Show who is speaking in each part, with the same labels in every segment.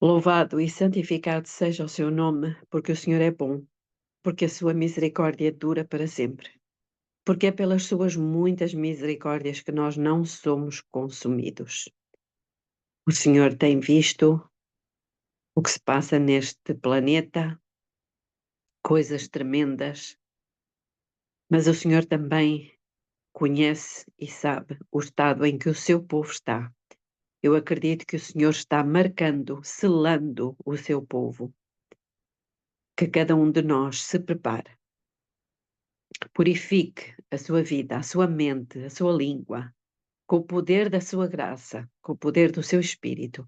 Speaker 1: Louvado e santificado seja o seu nome, porque o Senhor é bom, porque a sua misericórdia dura para sempre. Porque é pelas suas muitas misericórdias que nós não somos consumidos. O Senhor tem visto o que se passa neste planeta, coisas tremendas, mas o Senhor também conhece e sabe o estado em que o seu povo está. Eu acredito que o Senhor está marcando, selando o seu povo, que cada um de nós se prepare. Purifique a sua vida, a sua mente, a sua língua, com o poder da sua graça, com o poder do seu Espírito,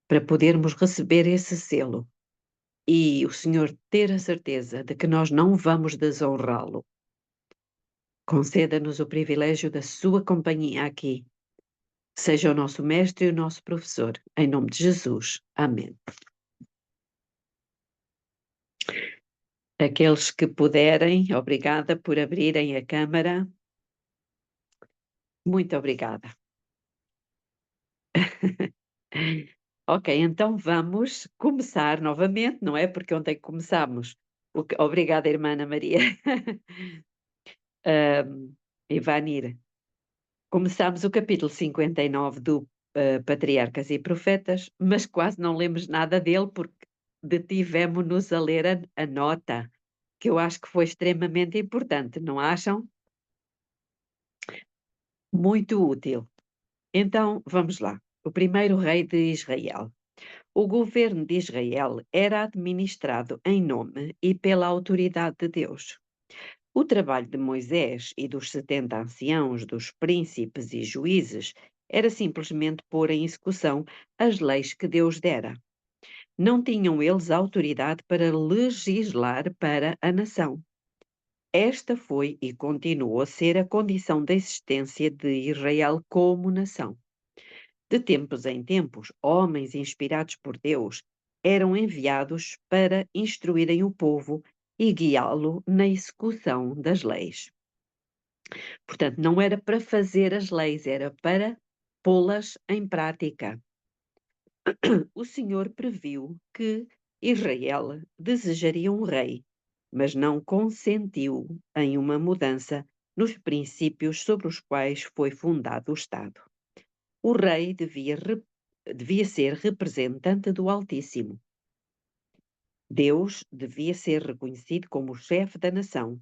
Speaker 1: para podermos receber esse selo e o Senhor ter a certeza de que nós não vamos desonrá-lo. Conceda-nos o privilégio da sua companhia aqui. Seja o nosso mestre e o nosso professor. Em nome de Jesus. Amém. Aqueles que puderem, obrigada por abrirem a câmara. Muito obrigada. Ok, então vamos começar novamente, não é? Porque ontem começámos. Obrigada, irmã Ana Maria. Ivanir. Começámos o capítulo 59 do Patriarcas e Profetas, mas quase não lemos nada dele porque detivemos-nos a ler a nota, que eu acho que foi extremamente importante, não acham? Muito útil. Então, vamos lá. O primeiro rei de Israel. O governo de Israel era administrado em nome e pela autoridade de Deus. O trabalho de Moisés e dos 70 anciãos, dos príncipes e juízes, era simplesmente pôr em execução as leis que Deus dera. Não tinham eles autoridade para legislar para a nação. Esta foi e continuou a ser a condição da existência de Israel como nação. De tempos em tempos, homens inspirados por Deus eram enviados para instruírem o povo e guiá-lo na execução das leis. Portanto, não era para fazer as leis, era para pô-las em prática. O Senhor previu que Israel desejaria um rei, mas não consentiu em uma mudança nos princípios sobre os quais foi fundado o Estado. O rei devia ser representante do Altíssimo. Deus devia ser reconhecido como o chefe da nação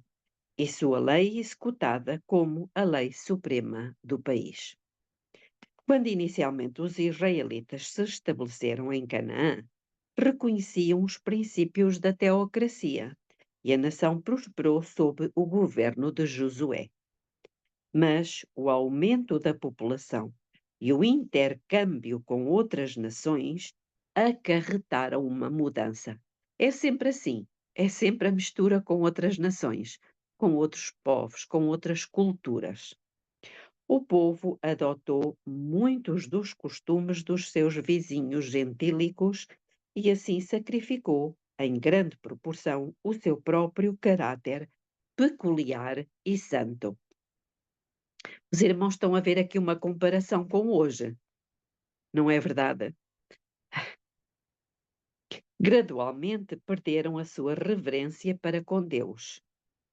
Speaker 1: e sua lei executada como a lei suprema do país. Quando inicialmente os israelitas se estabeleceram em Canaã, reconheciam os princípios da teocracia e a nação prosperou sob o governo de Josué. Mas o aumento da população e o intercâmbio com outras nações acarretaram uma mudança. É sempre assim, é sempre a mistura com outras nações, com outros povos, com outras culturas. O povo adotou muitos dos costumes dos seus vizinhos gentílicos e assim sacrificou, em grande proporção, o seu próprio caráter peculiar e santo. Os irmãos estão a ver aqui uma comparação com hoje, não é verdade? Gradualmente perderam a sua reverência para com Deus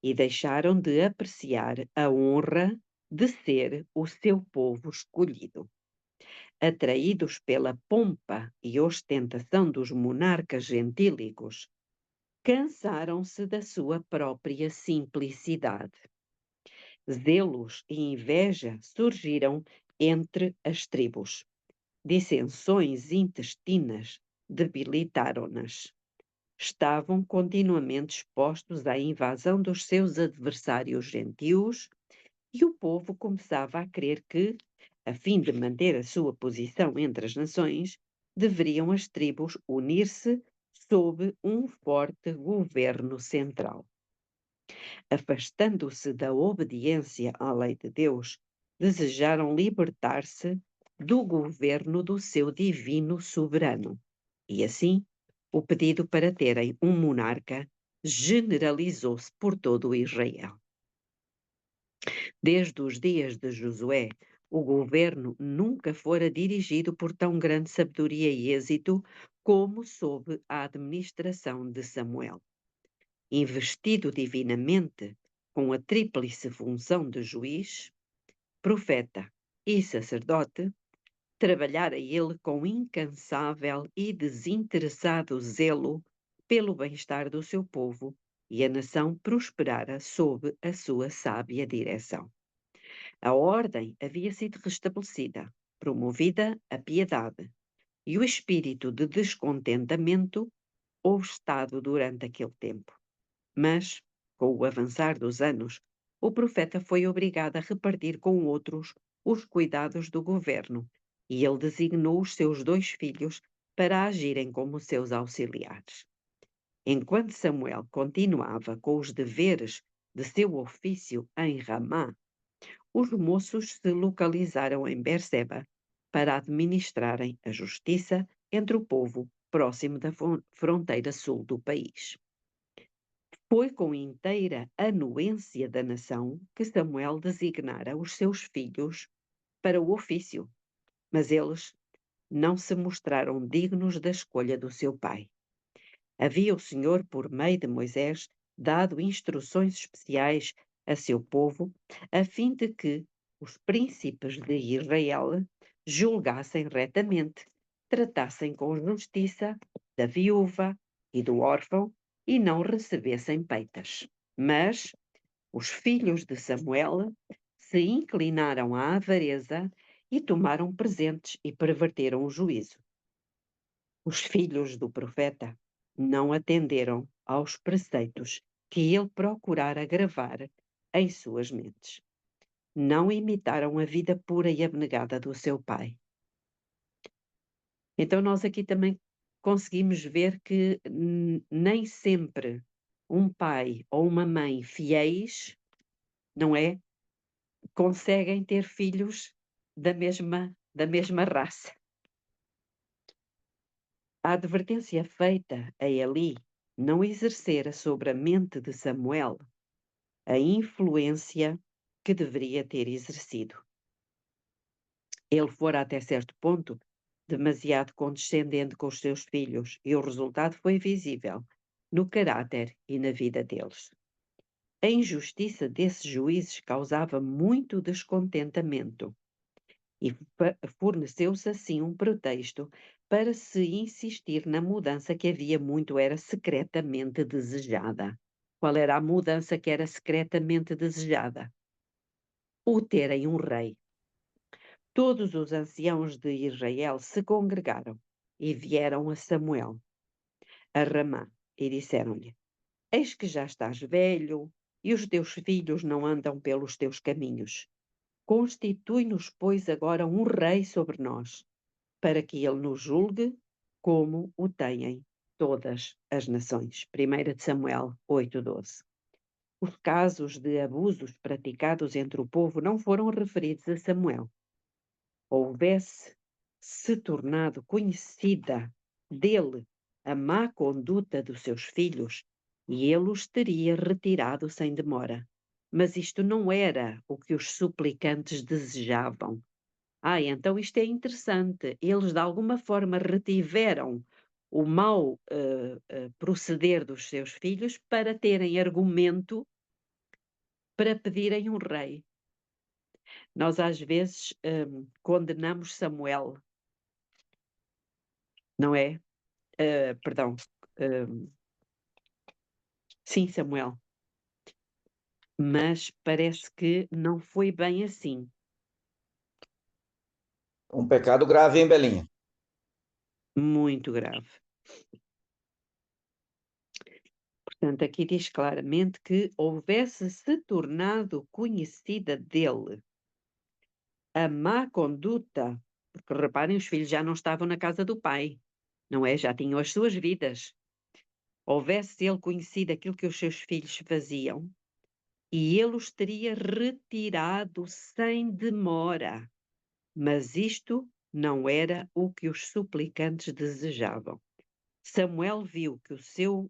Speaker 1: e deixaram de apreciar a honra de ser o seu povo escolhido. Atraídos pela pompa e ostentação dos monarcas gentílicos, cansaram-se da sua própria simplicidade. Zelos e inveja surgiram entre as tribos. Dissensões intestinas debilitaram-nas. Estavam continuamente expostos à invasão dos seus adversários gentios e o povo começava a crer que, a fim de manter a sua posição entre as nações, deveriam as tribos unir-se sob um forte governo central. Afastando-se da obediência à lei de Deus, desejaram libertar-se do governo do seu divino soberano. E assim, o pedido para terem um monarca generalizou-se por todo o Israel. Desde os dias de Josué, o governo nunca fora dirigido por tão grande sabedoria e êxito como sob a administração de Samuel. Investido divinamente com a tríplice função de juiz, profeta e sacerdote, trabalhara ele com incansável e desinteressado zelo pelo bem-estar do seu povo, e a nação prosperara sob a sua sábia direção. A ordem havia sido restabelecida, promovida a piedade, e o espírito de descontentamento houve estado durante aquele tempo. Mas, com o avançar dos anos, o profeta foi obrigado a repartir com outros os cuidados do governo, e ele designou os seus 2 filhos para agirem como seus auxiliares. Enquanto Samuel continuava com os deveres de seu ofício em Ramá, os moços se localizaram em Berseba para administrarem a justiça entre o povo próximo da fronteira sul do país. Foi com inteira anuência da nação que Samuel designara os seus filhos para o ofício, mas eles não se mostraram dignos da escolha do seu pai. Havia o Senhor, por meio de Moisés, dado instruções especiais a seu povo, a fim de que os príncipes de Israel julgassem retamente, tratassem com justiça da viúva e do órfão e não recebessem peitas. Mas os filhos de Samuel se inclinaram à avareza e tomaram presentes e perverteram o juízo. Os filhos do profeta não atenderam aos preceitos que ele procurara gravar em suas mentes. Não imitaram a vida pura e abnegada do seu pai. Então nós aqui também conseguimos ver que nem sempre um pai ou uma mãe fiéis, não é, conseguem ter filhos da mesma raça. A advertência feita a Eli não exercera sobre a mente de Samuel a influência que deveria ter exercido. Ele fora até certo ponto demasiado condescendente com os seus filhos, e o resultado foi visível no caráter e na vida deles. A injustiça desses juízes causava muito descontentamento, e forneceu-se assim um pretexto para se insistir na mudança que havia muito era secretamente desejada. Qual era a mudança que era secretamente desejada? O terem um rei. Todos os anciãos de Israel se congregaram e vieram a Samuel, a Ramá, e disseram-lhe: Eis que já estás velho, e os teus filhos não andam pelos teus caminhos. Constitui-nos, pois, agora um rei sobre nós, para que ele nos julgue como o têm todas as nações. 1 Samuel 8:12. Os casos de abusos praticados entre o povo não foram referidos a Samuel. Houvesse-se tornado conhecida dele a má conduta dos seus filhos, e ele os teria retirado sem demora. Mas isto não era o que os suplicantes desejavam. Então isto é interessante. Eles, de alguma forma, retiveram o mau proceder dos seus filhos para terem argumento para pedirem um rei. Nós, às vezes, condenamos Samuel, não é? Perdão. Sim, Samuel. Mas parece que não foi bem assim.
Speaker 2: Um pecado grave, hein, Belinha?
Speaker 1: Muito grave. Portanto, aqui diz claramente que houvesse se tornado conhecida dele a má conduta, porque reparem, os filhos já não estavam na casa do pai, não é? Já tinham as suas vidas. Houvesse ele conhecido aquilo que os seus filhos faziam, e ele os teria retirado sem demora. Mas isto não era o que os suplicantes desejavam. Samuel viu que o seu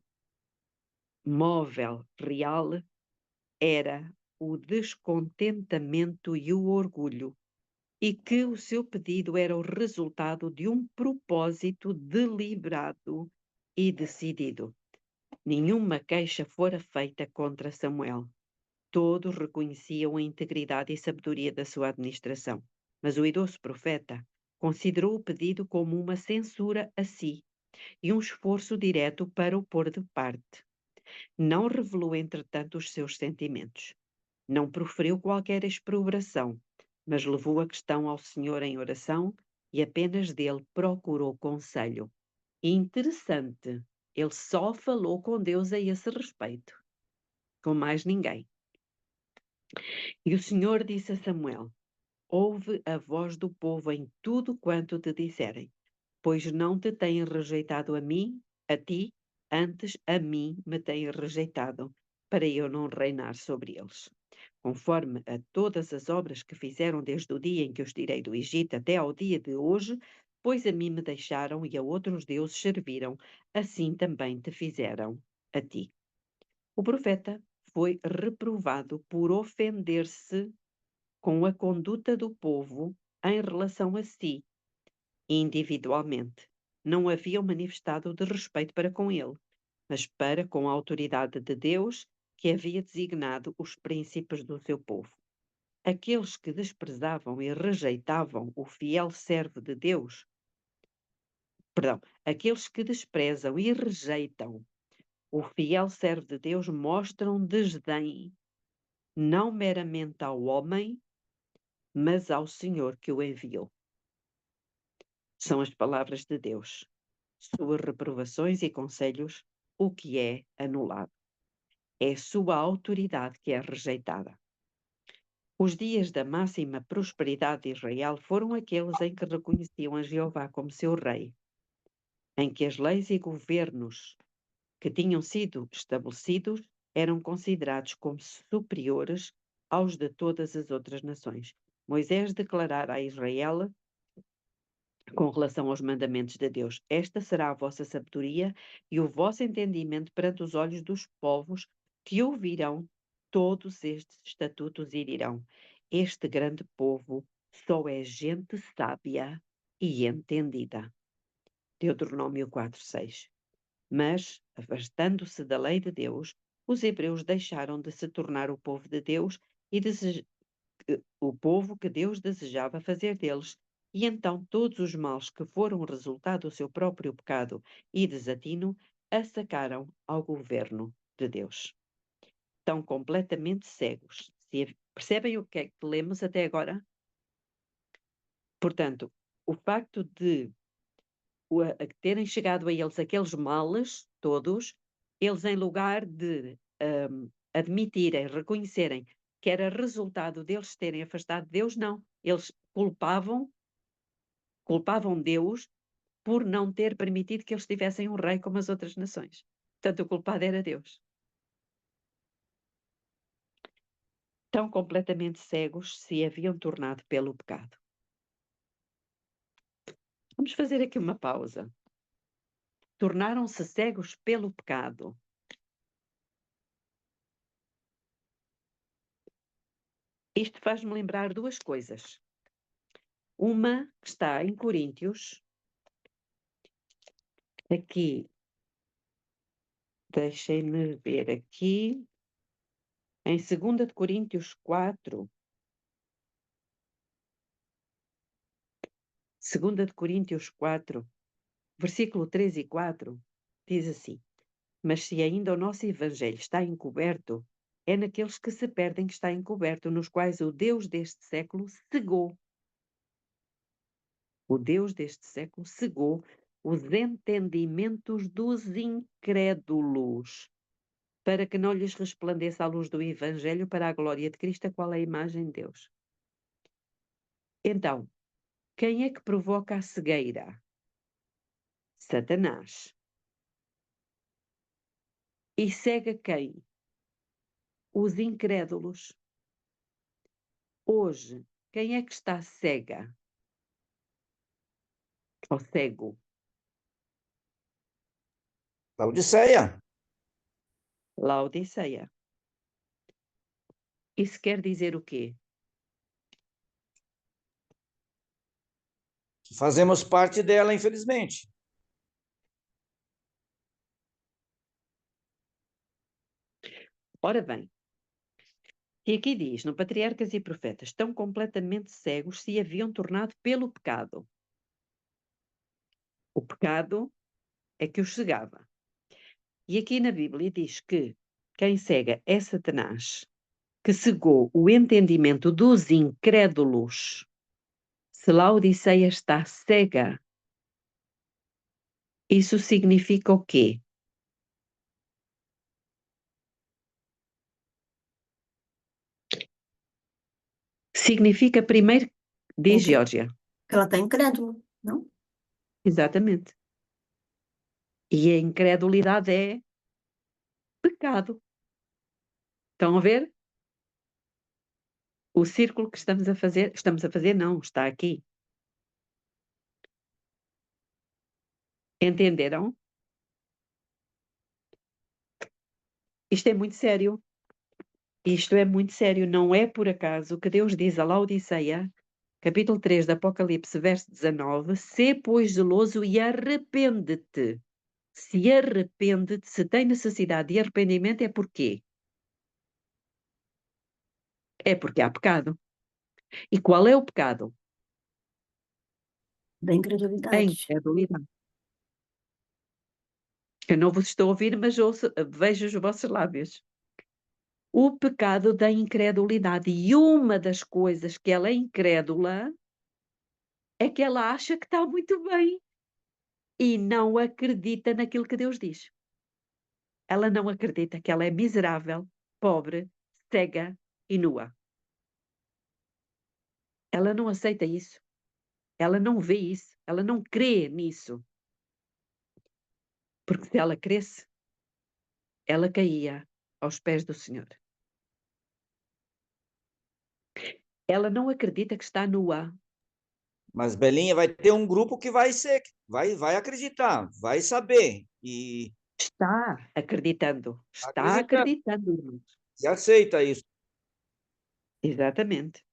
Speaker 1: móvel real era o descontentamento e o orgulho, e que o seu pedido era o resultado de um propósito deliberado e decidido. Nenhuma queixa fora feita contra Samuel. Todos reconheciam a integridade e sabedoria da sua administração, mas o idoso profeta considerou o pedido como uma censura a si e um esforço direto para o pôr de parte. Não revelou, entretanto, os seus sentimentos. Não proferiu qualquer exprobração, mas levou a questão ao Senhor em oração e apenas dele procurou conselho. Interessante, ele só falou com Deus a esse respeito, com mais ninguém. E o Senhor disse a Samuel: ouve a voz do povo em tudo quanto te disserem, pois não te têm rejeitado a ti, antes a mim me têm rejeitado, para eu não reinar sobre eles. Conforme a todas as obras que fizeram desde o dia em que os tirei do Egito até ao dia de hoje, pois a mim me deixaram e a outros deuses serviram, assim também te fizeram a ti. O profeta foi reprovado por ofender-se com a conduta do povo em relação a si, individualmente. Não haviam manifestado de respeito para com ele, mas para com a autoridade de Deus que havia designado os príncipes do seu povo. Aqueles que desprezavam e rejeitavam o fiel servo de Deus, aqueles que desprezam e rejeitam o fiel servo de Deus mostram desdém, não meramente ao homem, mas ao Senhor que o enviou. São as palavras de Deus. Suas reprovações e conselhos, o que é anulado. É sua autoridade que é rejeitada. Os dias da máxima prosperidade de Israel foram aqueles em que reconheciam a Jeová como seu rei, em que as leis e governos que tinham sido estabelecidos eram considerados como superiores aos de todas as outras nações. Moisés declarara a Israel, com relação aos mandamentos de Deus: esta será a vossa sabedoria e o vosso entendimento perante os olhos dos povos que ouvirão todos estes estatutos e dirão: este grande povo só é gente sábia e entendida. Deuteronômio 4:6. Mas, afastando-se da lei de Deus, os hebreus deixaram de se tornar o povo de Deus e o povo que Deus desejava fazer deles. E então todos os males que foram resultado do seu próprio pecado e desatino assacaram ao governo de Deus. Estão completamente cegos. Percebem o que é que lemos até agora? Portanto, o facto de terem chegado a eles aqueles males todos, eles em lugar de admitirem, reconhecerem que era resultado deles terem afastado Deus, não. Eles culpavam Deus por não ter permitido que eles tivessem um rei como as outras nações. Portanto, o culpado era Deus. Tão completamente cegos se haviam tornado pelo pecado. Vamos fazer aqui uma pausa. Tornaram-se cegos pelo pecado. Isto faz-me lembrar duas coisas. Uma que está em Coríntios, aqui, deixem-me ver aqui, em 2 de Coríntios 4, 2 de Coríntios 4, versículo 3 e 4, diz assim: mas se ainda o nosso evangelho está encoberto, é naqueles que se perdem que está encoberto, nos quais o Deus deste século cegou. O Deus deste século cegou os entendimentos dos incrédulos, para que não lhes resplandeça a luz do Evangelho para a glória de Cristo, a qual é a imagem de Deus. Então, quem é que provoca a cegueira? Satanás. E cega quem? Os incrédulos. Hoje, quem é que está cega? Ou cego?
Speaker 2: Laodiceia.
Speaker 1: Laodiceia. Isso quer dizer o quê?
Speaker 2: Fazemos parte dela, infelizmente.
Speaker 1: Ora bem, e aqui diz, no Patriarcas e Profetas, estão completamente cegos, se haviam tornado pelo pecado. O pecado é que os cegava. E aqui na Bíblia diz que quem cega é Satanás, que cegou o entendimento dos incrédulos. Se Laodiceia está cega, isso significa o quê? Significa primeiro, diz Geórgia.
Speaker 3: Que ela está incrédula, não?
Speaker 1: Exatamente. E a incredulidade é pecado. Estão a ver? O círculo que estamos a fazer não, está aqui. Entenderam? Isto é muito sério. Isto é muito sério. Não é por acaso que Deus diz a Laodiceia, capítulo 3 do Apocalipse, verso 19, sê, pois, zeloso e arrepende-te. Se arrepende-te, se tem necessidade de arrependimento, é porquê? É porque há pecado. E qual é o pecado?
Speaker 3: Da
Speaker 1: A
Speaker 3: incredulidade.
Speaker 1: incredulidade. Eu não vos estou a ouvir, mas vejo os vossos lábios. O pecado da incredulidade. E uma das coisas que ela é incrédula é que ela acha que está muito bem e não acredita naquilo que Deus diz. Ela não acredita que ela é miserável, pobre, cega e nua. Ela não aceita isso. Ela não vê isso. Ela não crê nisso. Porque se ela cresce, ela caía aos pés do Senhor. Ela não acredita que está nua.
Speaker 2: Mas, Belinha, vai ter um grupo que vai acreditar, vai saber e
Speaker 1: Está acreditando. Está
Speaker 2: acreditar
Speaker 1: acreditando, irmãos.
Speaker 2: e aceita isso.
Speaker 1: Exatamente.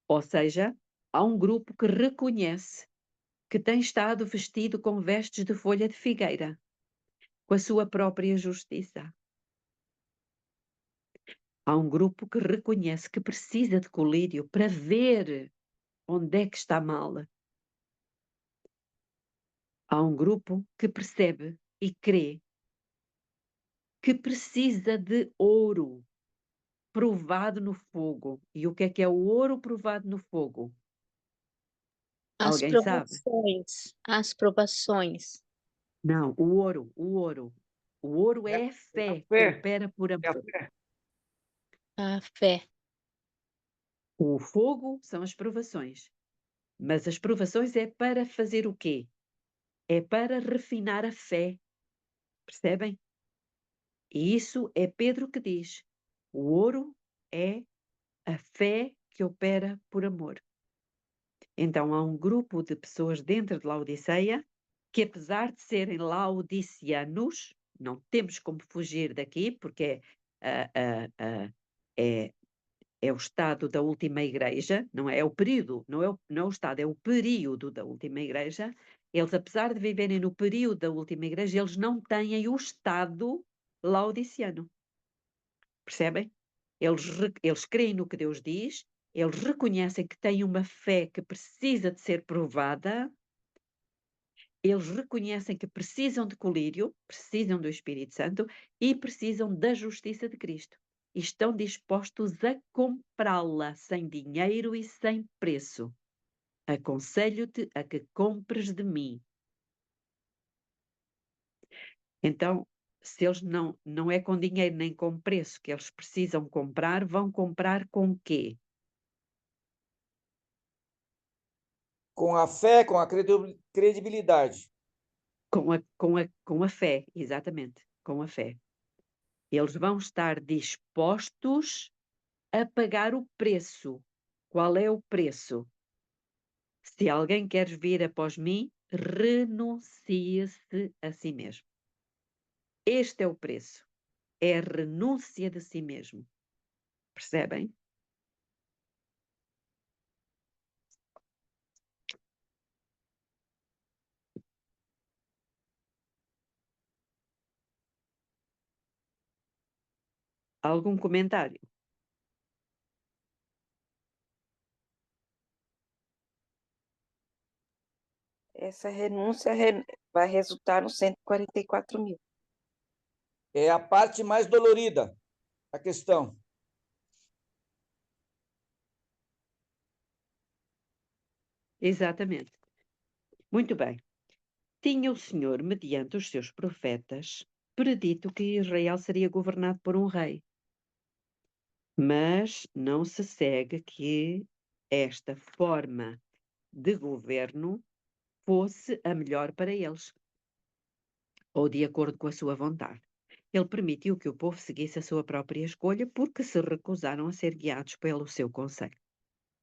Speaker 1: Ou seja, há um grupo que reconhece que tem estado vestido com vestes de folha de figueira, com a sua própria justiça. Há um grupo que reconhece que precisa de colírio para ver onde é que está mal. Há um grupo que percebe e crê que precisa de ouro provado no fogo. E o que é o ouro provado no fogo?
Speaker 4: As
Speaker 1: Alguém sabe?
Speaker 4: provações, as provações.
Speaker 1: Não, o ouro, o ouro. O ouro é a
Speaker 2: É a
Speaker 1: fé que
Speaker 2: fé,
Speaker 1: opera por
Speaker 2: é a
Speaker 1: amor.
Speaker 2: fé.
Speaker 4: A fé.
Speaker 1: O fogo são as provações. Mas as provações é para fazer o quê? É para refinar a fé. Percebem? E isso é Pedro que diz. O ouro é a fé que opera por amor. Então há um grupo de pessoas dentro de Laodiceia que, apesar de serem laodicianos, não temos como fugir daqui, porque é, é o estado da última igreja, não é? É o período, não é o estado, é o período da última igreja. Eles, apesar de viverem no período da última igreja, eles não têm o estado laodiciano. Percebem? Eles creem no que Deus diz, eles reconhecem que têm uma fé que precisa de ser provada, eles reconhecem que precisam de colírio, precisam do Espírito Santo e precisam da justiça de Cristo. E estão dispostos a comprá-la sem dinheiro e sem preço. Aconselho-te a que compres de mim. Então, se eles não é com dinheiro nem com preço que eles precisam comprar, vão comprar com quê?
Speaker 2: Com a fé, com a credibilidade.
Speaker 1: Com a fé, exatamente, com a fé. Eles vão estar dispostos a pagar o preço. Qual é o preço? Se alguém quer vir após mim, renuncie-se a si mesmo. Este é o preço. É a renúncia de si mesmo. Percebem? Algum comentário?
Speaker 5: Essa renúncia vai resultar nos 144 mil.
Speaker 2: É a parte mais dolorida, a questão.
Speaker 1: Exatamente. Muito bem. Tinha o Senhor, mediante os seus profetas, predito que Israel seria governado por um rei. Mas não se segue que esta forma de governo fosse a melhor para eles, ou de acordo com a sua vontade. Ele permitiu que o povo seguisse a sua própria escolha porque se recusaram a ser guiados pelo seu conselho.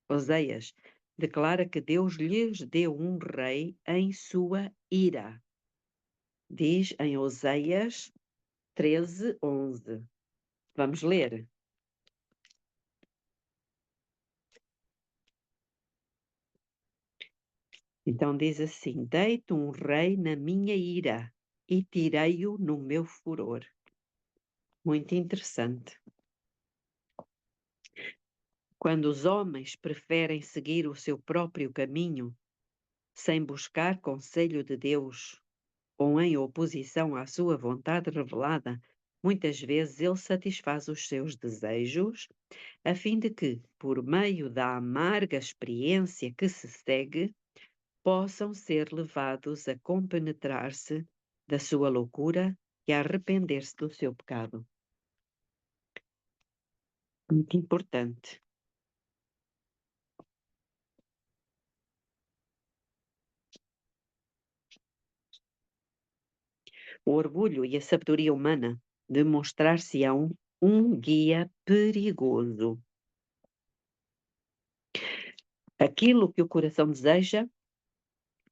Speaker 1: Oseias declara que Deus lhes deu um rei em sua ira. Diz em Oseias 13:11. Vamos ler. Então diz assim: Deito um rei na minha ira e tirei-o no meu furor. Muito interessante. Quando os homens preferem seguir o seu próprio caminho, sem buscar conselho de Deus, ou em oposição à sua vontade revelada, muitas vezes ele satisfaz os seus desejos, a fim de que, por meio da amarga experiência que se segue, possam ser levados a compenetrar-se da sua loucura e a arrepender-se do seu pecado. Muito importante. O orgulho e a sabedoria humana demonstrar-se-ão um guia perigoso. Aquilo que o coração deseja,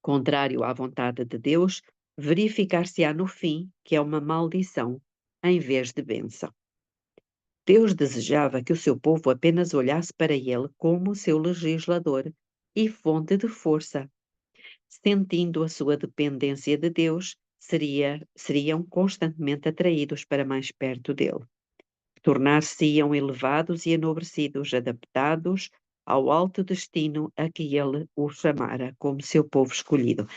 Speaker 1: contrário à vontade de Deus, verificar-se-á no fim que é uma maldição em vez de bênção. Deus desejava que o seu povo apenas olhasse para ele como seu legislador e fonte de força. Sentindo a sua dependência de Deus, seriam constantemente atraídos para mais perto dele. Tornar-se-iam elevados e enobrecidos, adaptados ao alto destino a que ele os chamara como seu povo escolhido.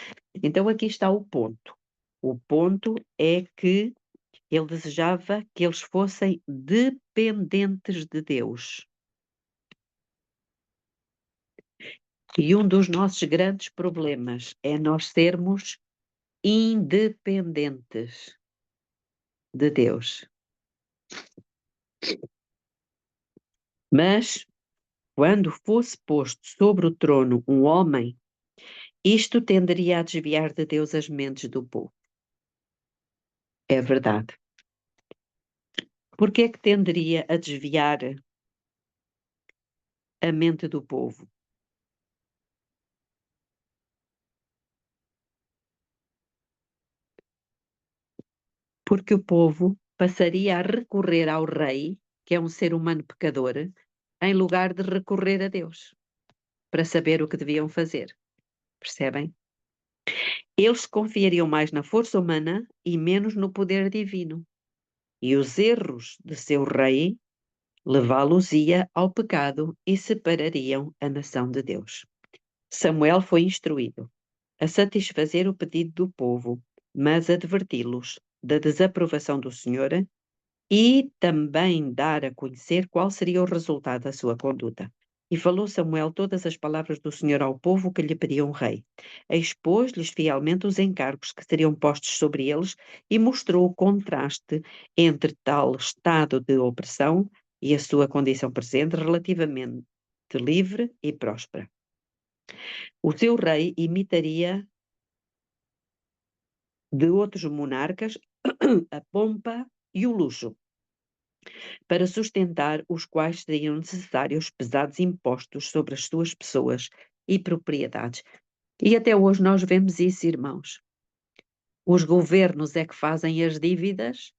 Speaker 1: Então aqui está o ponto. O ponto é que ele desejava que eles fossem dependentes de Deus. E um dos nossos grandes problemas é nós sermos independentes de Deus. Mas, quando fosse posto sobre o trono um homem, isto tenderia a desviar de Deus as mentes do povo. É verdade. Por que é que tenderia a desviar a mente do povo? Porque o povo passaria a recorrer ao rei, que é um ser humano pecador, em lugar de recorrer a Deus, para saber o que deviam fazer. Percebem? Eles confiariam mais na força humana e menos no poder divino. E os erros de seu rei levá-los-ia ao pecado e separariam a nação de Deus. Samuel foi instruído a satisfazer o pedido do povo, mas adverti-los da desaprovação do Senhor e também dar a conhecer qual seria o resultado da sua conduta. E falou Samuel todas as palavras do Senhor ao povo que lhe pediam rei. Expôs-lhes fielmente os encargos que seriam postos sobre eles e mostrou o contraste entre tal estado de opressão e a sua condição presente relativamente livre e próspera. O seu rei imitaria de outros monarcas a pompa e o luxo, para sustentar os quais seriam necessários pesados impostos sobre as suas pessoas e propriedades. E até hoje nós vemos isso, irmãos. Os governos é que fazem as dívidas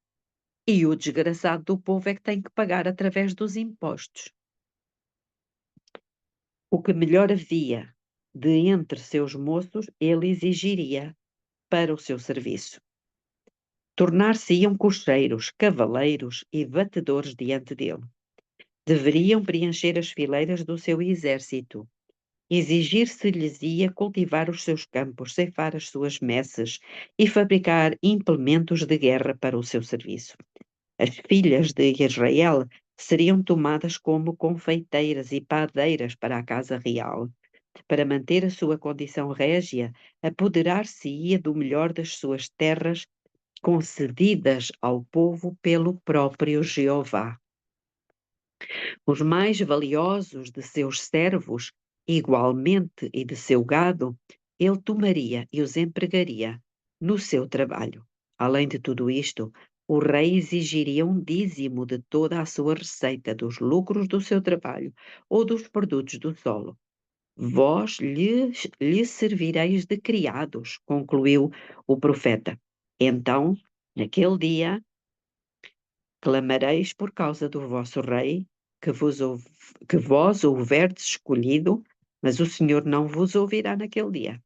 Speaker 1: e o desgraçado do povo é que tem que pagar através dos impostos. O que melhor havia de entre seus moços, ele exigiria para o seu serviço. tornar-se-iam cocheiros, cavaleiros e batedores diante dele. Deveriam preencher as fileiras do seu exército. Exigir-se-lhes-ia cultivar os seus campos, ceifar as suas messes e fabricar implementos de guerra para o seu serviço. As filhas de Israel seriam tomadas como confeiteiras e padeiras para a casa real. Para manter a sua condição régia, apoderar-se-ia do melhor das suas terras, concedidas ao povo pelo próprio Jeová. Os mais valiosos de seus servos, igualmente, e de seu gado, ele tomaria e os empregaria no seu trabalho. Além de tudo isto, o rei exigiria um dízimo de toda a sua receita, dos lucros do seu trabalho ou dos produtos do solo. Vós lhe servireis de criados, concluiu o profeta. Então, naquele dia, clamareis por causa do vosso rei, que vós houverdes escolhido, mas o Senhor não vos ouvirá naquele dia.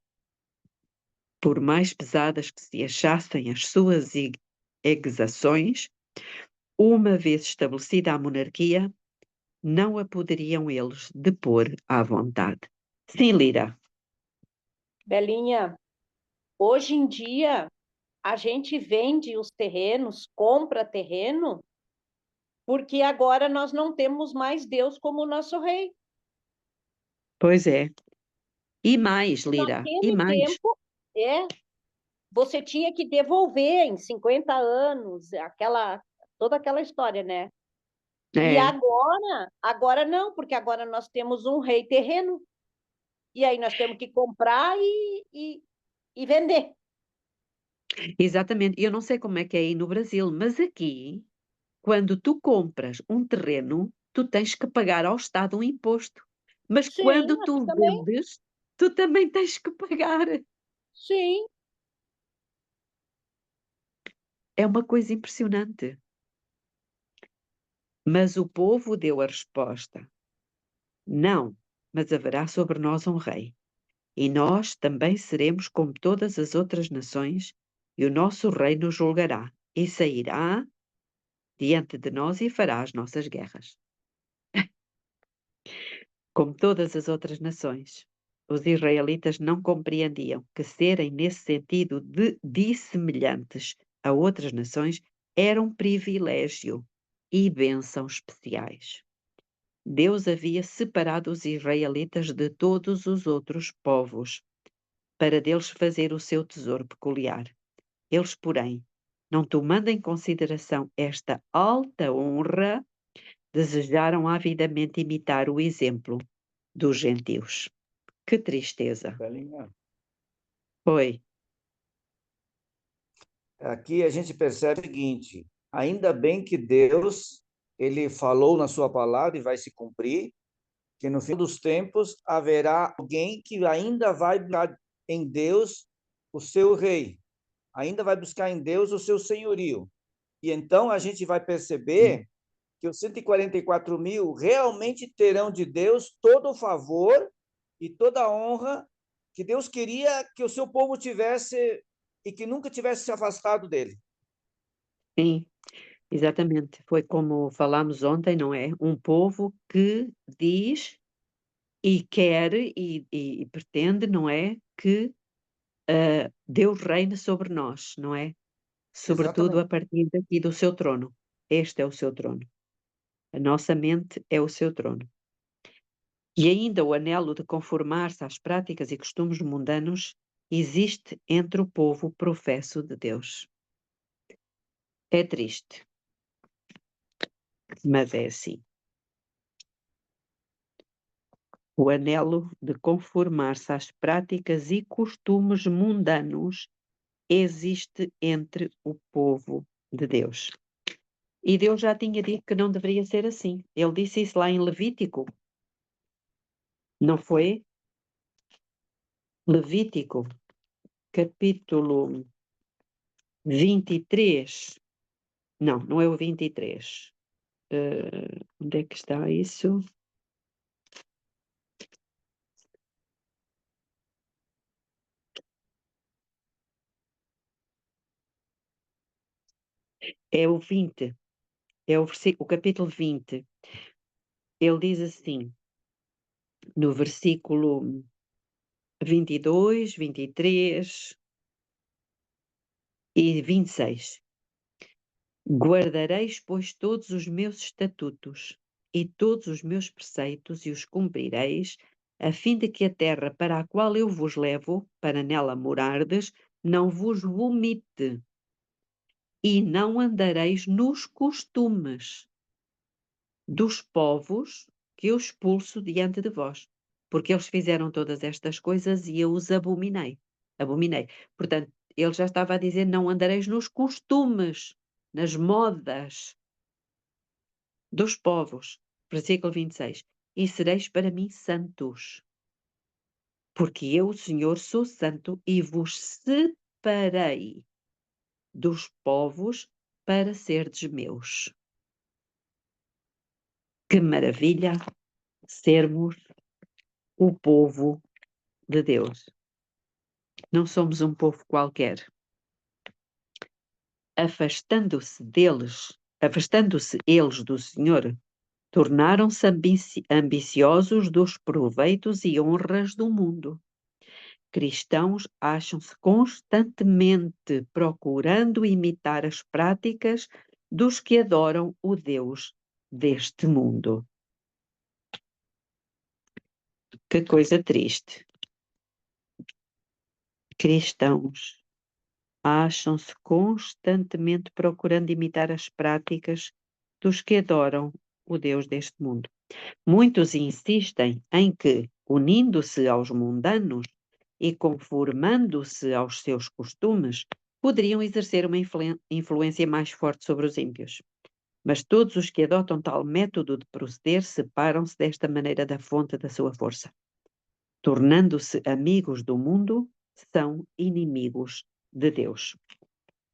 Speaker 1: Por mais pesadas que se achassem as suas exações, uma vez estabelecida a monarquia, não a poderiam eles depor à vontade. Sim, Lira.
Speaker 6: Belinha, hoje em dia a gente vende os terrenos, compra terreno, porque agora nós não temos mais Deus como nosso rei.
Speaker 1: Pois é. E mais, Lira, e
Speaker 6: Naquele
Speaker 1: mais.
Speaker 6: tempo, você tinha que devolver em 50 anos, toda aquela história, né? E
Speaker 1: É,
Speaker 6: agora não, porque agora nós temos um rei terreno, e aí nós temos que comprar e vender.
Speaker 1: exatamente. Eu não sei como é que é aí no Brasil, mas aqui, quando tu compras um terreno, tu tens que pagar ao Estado um imposto. Mas
Speaker 6: Sim,
Speaker 1: quando
Speaker 6: aqui
Speaker 1: tu
Speaker 6: também.
Speaker 1: vendes, tu também tens que pagar.
Speaker 6: Sim,
Speaker 1: É uma coisa impressionante. Mas o povo deu a resposta: não, mas haverá sobre nós um rei. E nós também seremos como todas as outras nações, e o nosso rei nos julgará, e sairá diante de nós e fará as nossas guerras. Como todas as outras nações, os israelitas não compreendiam que serem, nesse sentido, de dissemelhantes a outras nações era um privilégio e bênção especiais. Deus havia separado os israelitas de todos os outros povos, para deles fazer o seu tesouro peculiar. Eles, porém, não tomando em consideração esta alta honra, desejaram avidamente imitar o exemplo dos gentios. Que tristeza.
Speaker 2: Belinha,
Speaker 1: Foi.
Speaker 2: aqui a gente percebe o seguinte: ainda bem que Deus, ele falou na sua palavra e vai se cumprir, que no fim dos tempos haverá alguém que ainda vai buscar em Deus o seu rei, ainda vai buscar em Deus o seu senhorio. E então a gente vai perceber que os 144 mil realmente terão de Deus todo o favor e toda a honra que Deus queria que o seu povo tivesse e que nunca tivesse se afastado dele.
Speaker 1: Sim, exatamente. Foi como falámos ontem, não é? Um povo que diz e quer e pretende, não é? Que Deus reine sobre nós, não é? Sobretudo a
Speaker 2: Exatamente.
Speaker 1: partir daqui do seu trono. Este é o seu trono. A nossa mente é o seu trono. E ainda o anelo de conformar-se às práticas e costumes mundanos existe entre o povo professo de Deus. É triste, mas é assim. O anelo de conformar-se às práticas e costumes mundanos existe entre o povo de Deus. E Deus já tinha dito que não deveria ser assim. Ele disse isso lá em Levítico. Não foi? Levítico, capítulo 23. Não, não é o 23. Onde é que está isso? É o 20, é o capítulo 20. Ele diz assim, no versículo 22, 23 e 26. Guardareis, pois, todos os meus estatutos e todos os meus preceitos e os cumprireis, a fim de que a terra para a qual eu vos levo, para nela morardes, não vos vomite, e não andareis nos costumes dos povos que eu expulso diante de vós, porque eles fizeram todas estas coisas e eu os abominei. Portanto, ele já estava a dizer, não andareis nos costumes, nas modas dos povos. Versículo 26. E sereis para mim santos, porque eu, o Senhor, sou santo e vos separei dos povos para serdes meus. Que maravilha sermos o povo de Deus. Não somos um povo qualquer. Afastando-se eles do Senhor, tornaram-se ambiciosos dos proveitos e honras do mundo. Cristãos acham-se constantemente procurando imitar as práticas dos que adoram o Deus deste mundo. Que coisa triste. Cristãos acham-se constantemente procurando imitar as práticas dos que adoram o Deus deste mundo. Muitos insistem em que, unindo-se aos mundanos e conformando-se aos seus costumes, poderiam exercer uma influência mais forte sobre os ímpios. Mas todos os que adotam tal método de proceder separam-se desta maneira da fonte da sua força. Tornando-se amigos do mundo, são inimigos de Deus.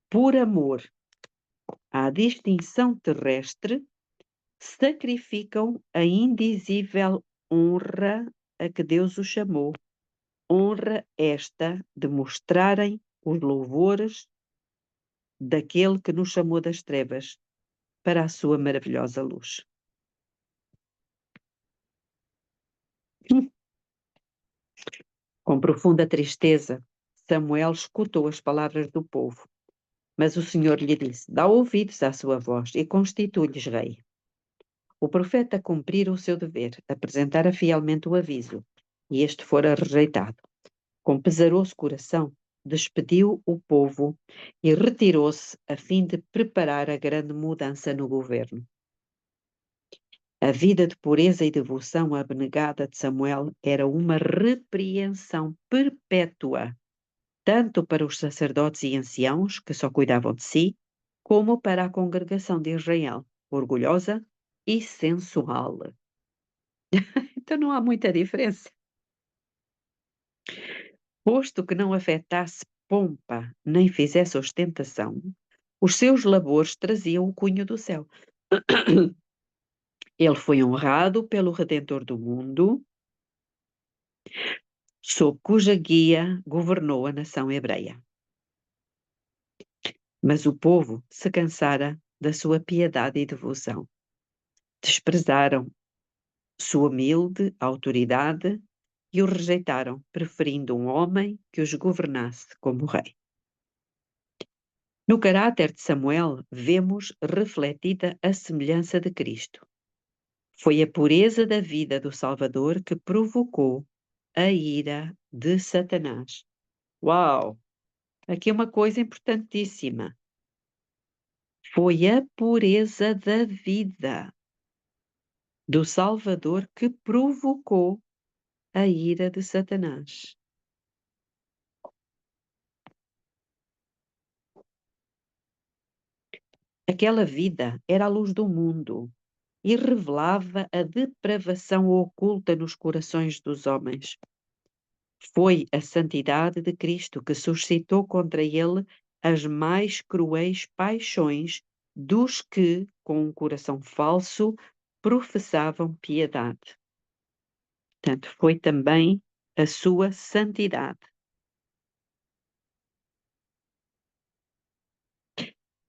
Speaker 1: Por amor à distinção terrestre, sacrificam a indizível honra a que Deus os chamou. Honra esta de mostrarem os louvores daquele que nos chamou das trevas para a sua maravilhosa luz. Com profunda tristeza, Samuel escutou as palavras do povo, mas o Senhor lhe disse: dá ouvidos à sua voz e constitui-lhes rei. O profeta cumprira o seu dever, apresentara fielmente o aviso, e este fora rejeitado. Com pesaroso coração, despediu o povo e retirou-se a fim de preparar a grande mudança no governo. A vida de pureza e devoção abnegada de Samuel era uma repreensão perpétua, tanto para os sacerdotes e anciãos, que só cuidavam de si, como para a congregação de Israel, orgulhosa e sensual. Então não há muita diferença. Posto que não afetasse pompa nem fizesse ostentação, os seus labores traziam o cunho do céu. Ele foi honrado pelo Redentor do mundo, sob cuja guia governou a nação hebreia. Mas o povo se cansara da sua piedade e devoção. Desprezaram sua humilde autoridade e o rejeitaram, preferindo um homem que os governasse como rei. No caráter de Samuel, vemos refletida a semelhança de Cristo. Foi a pureza da vida do Salvador que provocou a ira de Satanás. Uau! Aqui é uma coisa importantíssima. Foi a pureza da vida do Salvador que provocou a ira de Satanás. Aquela vida era a luz do mundo e revelava a depravação oculta nos corações dos homens. Foi a santidade de Cristo que suscitou contra ele as mais cruéis paixões dos que, com um coração falso, professavam piedade. Portanto, foi também a sua santidade.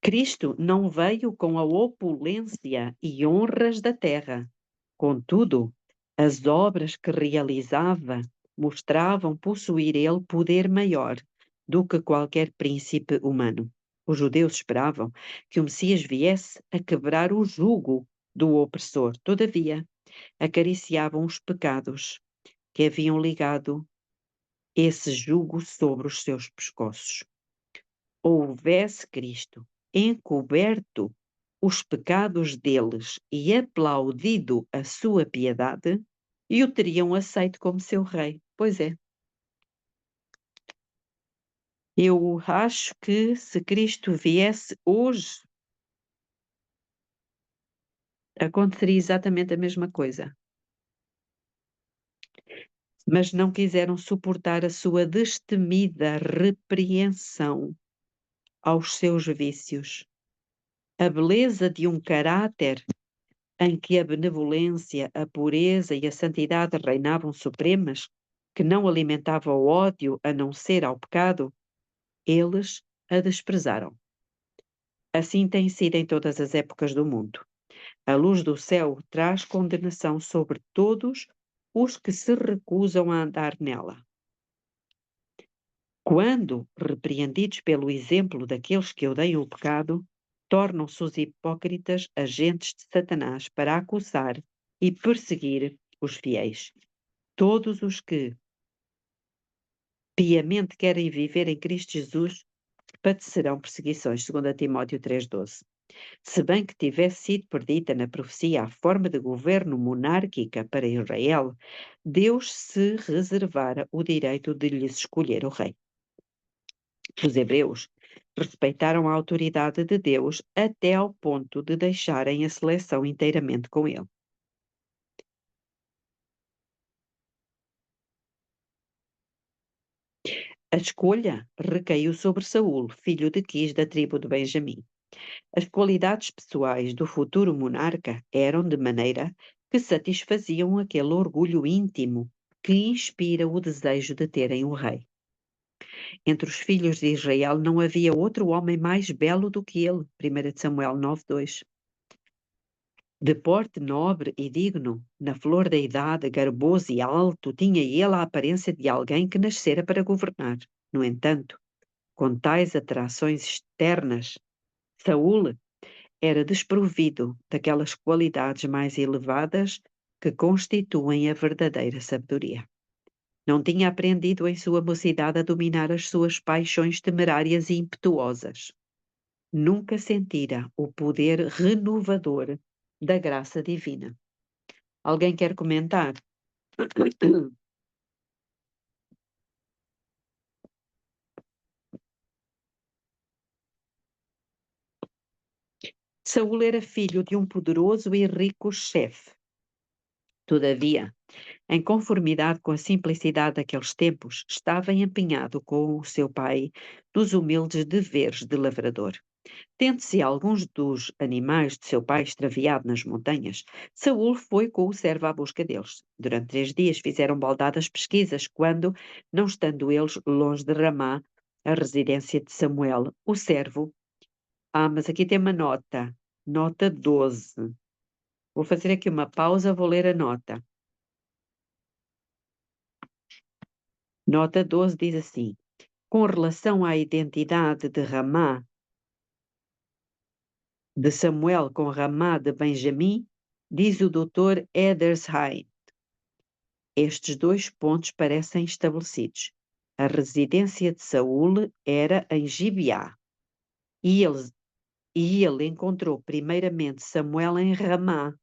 Speaker 1: Cristo não veio com a opulência e honras da terra. Contudo, as obras que realizava mostravam possuir ele poder maior do que qualquer príncipe humano. Os judeus esperavam que o Messias viesse a quebrar o jugo do opressor. Todavia, acariciavam os pecados que haviam ligado esse jugo sobre os seus pescoços. Houvesse Cristo encoberto os pecados deles e aplaudido a sua piedade, e o teriam aceito como seu rei. Pois é. Eu acho que se Cristo viesse hoje, aconteceria exatamente a mesma coisa. Mas não quiseram suportar a sua destemida repreensão aos seus vícios. A beleza de um caráter em que a benevolência, a pureza e a santidade reinavam supremas, que não alimentava o ódio a não ser ao pecado, eles a desprezaram. Assim tem sido em todas as épocas do mundo. A luz do céu traz condenação sobre todos os que se recusam a andar nela. Quando, repreendidos pelo exemplo daqueles que odeiam o pecado, tornam-se os hipócritas agentes de Satanás para acusar e perseguir os fiéis. Todos os que piamente querem viver em Cristo Jesus padecerão perseguições, segundo Timóteo 3,12. Se bem que tivesse sido perdida na profecia a forma de governo monárquica para Israel, Deus se reservara o direito de lhes escolher o rei. Os hebreus respeitaram a autoridade de Deus até ao ponto de deixarem a seleção inteiramente com ele. A escolha recaiu sobre Saul, filho de Quis, da tribo de Benjamim. As qualidades pessoais do futuro monarca eram de maneira que satisfaziam aquele orgulho íntimo que inspira o desejo de terem um rei. Entre os filhos de Israel não havia outro homem mais belo do que ele, 1 Samuel 9,2. De porte nobre e digno, na flor da idade, garboso e alto, tinha ele a aparência de alguém que nascera para governar. No entanto, com tais atrações externas, Saul era desprovido daquelas qualidades mais elevadas que constituem a verdadeira sabedoria. Não tinha aprendido em sua mocidade a dominar as suas paixões temerárias e impetuosas. Nunca sentira o poder renovador da graça divina. Alguém quer comentar? Saul era filho de um poderoso e rico chefe. Todavia, em conformidade com a simplicidade daqueles tempos, estava empenhado com o seu pai nos humildes deveres de lavrador. Tendo-se alguns dos animais de seu pai extraviado nas montanhas, Saul foi com o servo à busca deles. Durante 3 dias fizeram baldadas pesquisas, quando, não estando eles longe de Ramá, a residência de Samuel, o servo... mas aqui tem uma nota 12. Vou fazer aqui uma pausa, vou ler a nota. Nota 12 diz assim: com relação à identidade de Ramá, de Samuel com Ramá de Benjamim, diz o Dr. Edersheim. Estes 2 pontos parecem estabelecidos. A residência de Saul era em Gibeá, e ele encontrou primeiramente Samuel em Ramá.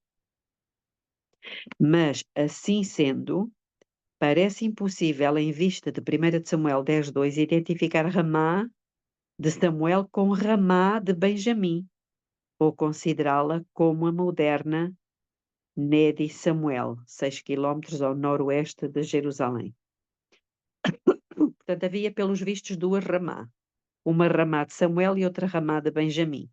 Speaker 1: Mas, assim sendo, parece impossível, em vista de 1 de Samuel 10,2, identificar Ramá de Samuel com Ramá de Benjamim, ou considerá-la como a moderna Nedi Samuel, 6 quilómetros ao noroeste de Jerusalém. Portanto, havia pelos vistos 2 Ramá. Uma Ramá de Samuel e outra Ramá de Benjamim.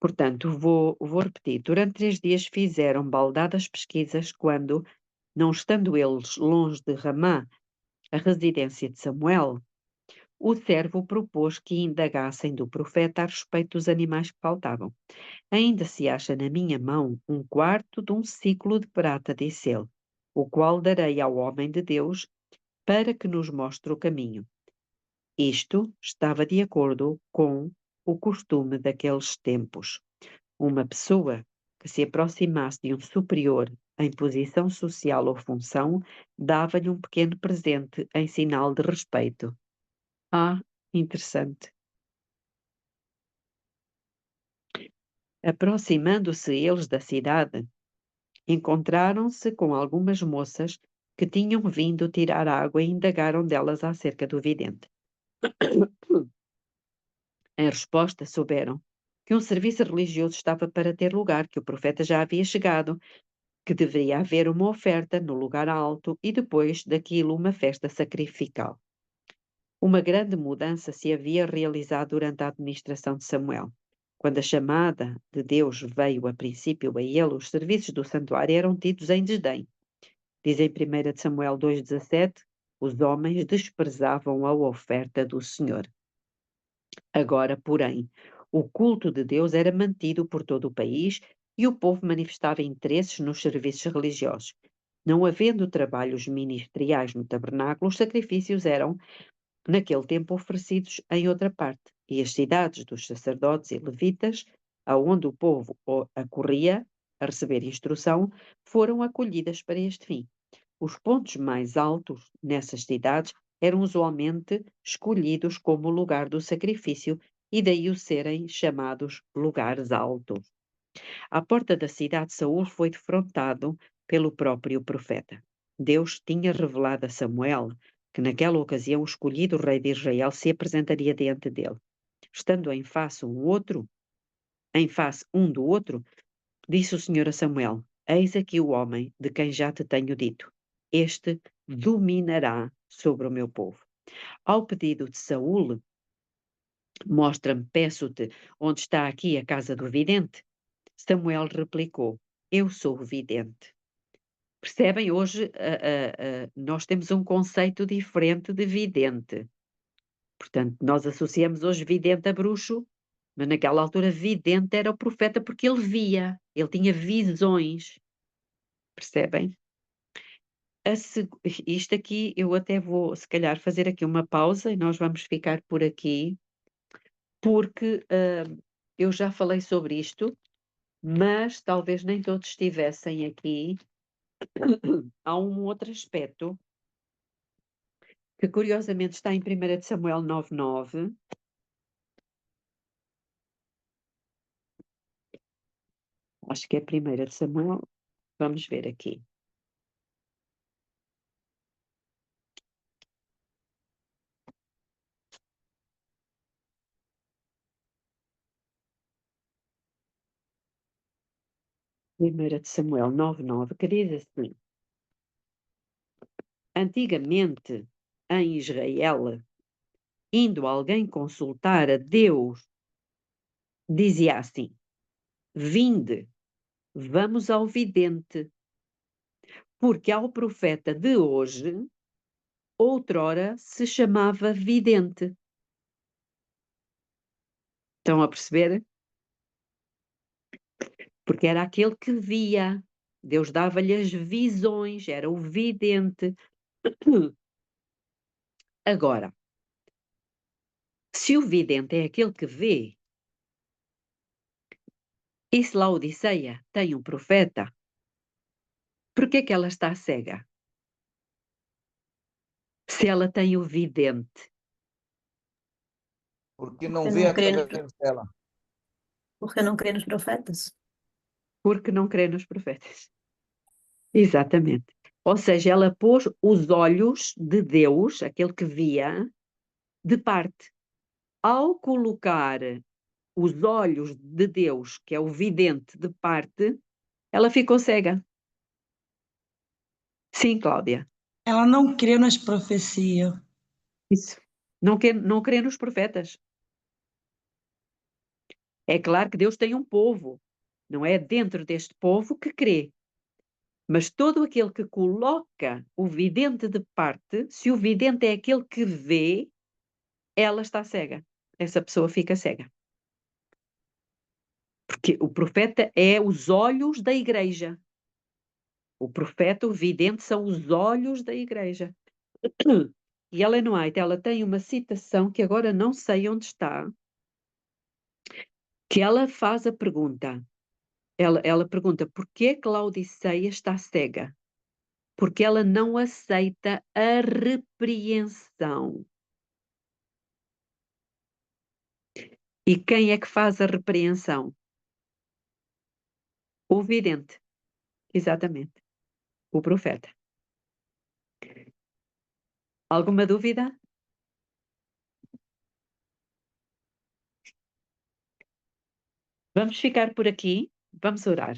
Speaker 1: Portanto, vou repetir. Durante 3 dias fizeram baldadas pesquisas quando, não estando eles longe de Ramá, a residência de Samuel, o servo propôs que indagassem do profeta a respeito dos animais que faltavam. Ainda se acha na minha mão 1/4 de um ciclo de prata, disse ele, o qual darei ao homem de Deus para que nos mostre o caminho. Isto estava de acordo com o costume daqueles tempos. Uma pessoa que se aproximasse de um superior em posição social ou função dava-lhe um pequeno presente em sinal de respeito. Ah, interessante. Aproximando-se eles da cidade, encontraram-se com algumas moças que tinham vindo tirar água e indagaram delas acerca do vidente. Em resposta, souberam que um serviço religioso estava para ter lugar, que o profeta já havia chegado, que deveria haver uma oferta no lugar alto e depois daquilo uma festa sacrificial. Uma grande mudança se havia realizado durante a administração de Samuel. Quando a chamada de Deus veio a princípio a ele, os serviços do santuário eram tidos em desdém. Diz em 1 Samuel 2,17, os homens desprezavam a oferta do Senhor. Agora, porém, o culto de Deus era mantido por todo o país e o povo manifestava interesses nos serviços religiosos. Não havendo trabalhos ministeriais no tabernáculo, os sacrifícios eram, naquele tempo, oferecidos em outra parte, e as cidades dos sacerdotes e levitas, aonde o povo acorria a receber instrução, foram acolhidas para este fim. Os pontos mais altos nessas cidades eram usualmente escolhidos como lugar do sacrifício e daí o serem chamados lugares altos. À porta da cidade, Saul foi defrontado pelo próprio profeta. Deus tinha revelado a Samuel que naquela ocasião o escolhido rei de Israel se apresentaria diante dele. Estando em face um do outro, disse o Senhor a Samuel: Eis aqui o homem de quem já te tenho dito. Este dominará sobre o meu povo. Ao pedido de Saul, mostra-me, peço-te, onde está aqui a casa do vidente? Samuel replicou: Eu sou o vidente. Percebem? Hoje nós temos um conceito diferente de vidente. Portanto, nós associamos hoje vidente a bruxo, mas naquela altura vidente era o profeta porque ele via, ele tinha visões. Percebem? Isto aqui, eu até vou, se calhar, fazer aqui uma pausa e nós vamos ficar por aqui, porque eu já falei sobre isto, mas talvez nem todos estivessem aqui. Há um outro aspecto que curiosamente está em 1 de Samuel 9:9. Acho que é 1 de Samuel. Vamos ver aqui. Primeira de Samuel 9:9, que diz assim: Antigamente, em Israel, indo alguém consultar a Deus, dizia assim: Vinde, vamos ao vidente, porque ao profeta de hoje, outrora se chamava vidente. Estão a perceber? Porque era aquele que via. Deus dava-lhe as visões, era o vidente. Agora, se o vidente é aquele que vê, e se Laodiceia tem um profeta, por que ela está cega? Se ela tem o vidente.
Speaker 2: Porque não
Speaker 3: Porque
Speaker 2: vê
Speaker 3: não crê,
Speaker 2: através dela.
Speaker 3: porque não crê nos profetas.
Speaker 1: Porque não crê nos profetas. Exatamente. Ou seja, ela pôs os olhos de Deus, aquele que via, de parte. Ao colocar os olhos de Deus, que é o vidente, de parte, ela ficou cega. Sim, Cláudia.
Speaker 7: Ela não crê nas profecias.
Speaker 1: Isso. Não crê nos profetas. É claro que Deus tem um povo. Não é dentro deste povo que crê. Mas todo aquele que coloca o vidente de parte, se o vidente é aquele que vê, ela está cega. Essa pessoa fica cega. Porque o profeta é os olhos da igreja. O profeta, o vidente, são os olhos da igreja. E Ellen White, ela tem uma citação que agora não sei onde está, que ela faz a pergunta. Ela pergunta, por que Laodiceia está cega? Porque ela não aceita a repreensão. E quem é que faz a repreensão? O vidente. Exatamente. O profeta. Alguma dúvida? Vamos ficar por aqui. Vamos orar.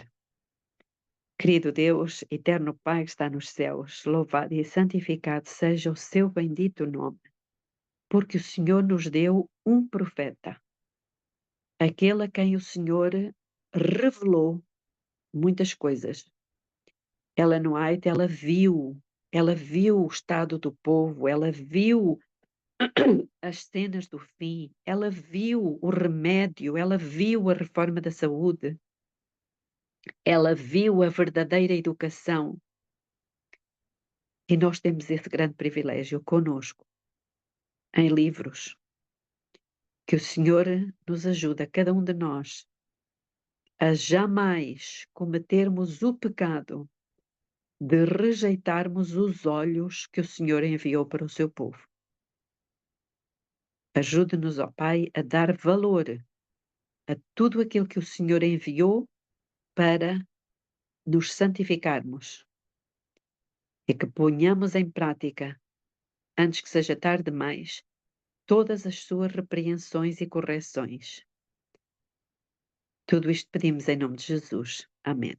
Speaker 1: Querido Deus, eterno Pai que está nos céus, louvado e santificado seja o seu bendito nome, porque o Senhor nos deu um profeta, aquele a quem o Senhor revelou muitas coisas. Ellen White, ela viu o estado do povo, ela viu as cenas do fim, ela viu o remédio, ela viu a reforma da saúde, ela viu a verdadeira educação. E nós temos esse grande privilégio conosco, em livros, que o Senhor nos ajuda, cada um de nós, a jamais cometermos o pecado de rejeitarmos os olhos que o Senhor enviou para o seu povo. Ajude-nos, ó Pai, a dar valor a tudo aquilo que o Senhor enviou para nos santificarmos e que ponhamos em prática, antes que seja tarde demais, todas as suas repreensões e correções. Tudo isto pedimos em nome de Jesus. Amém.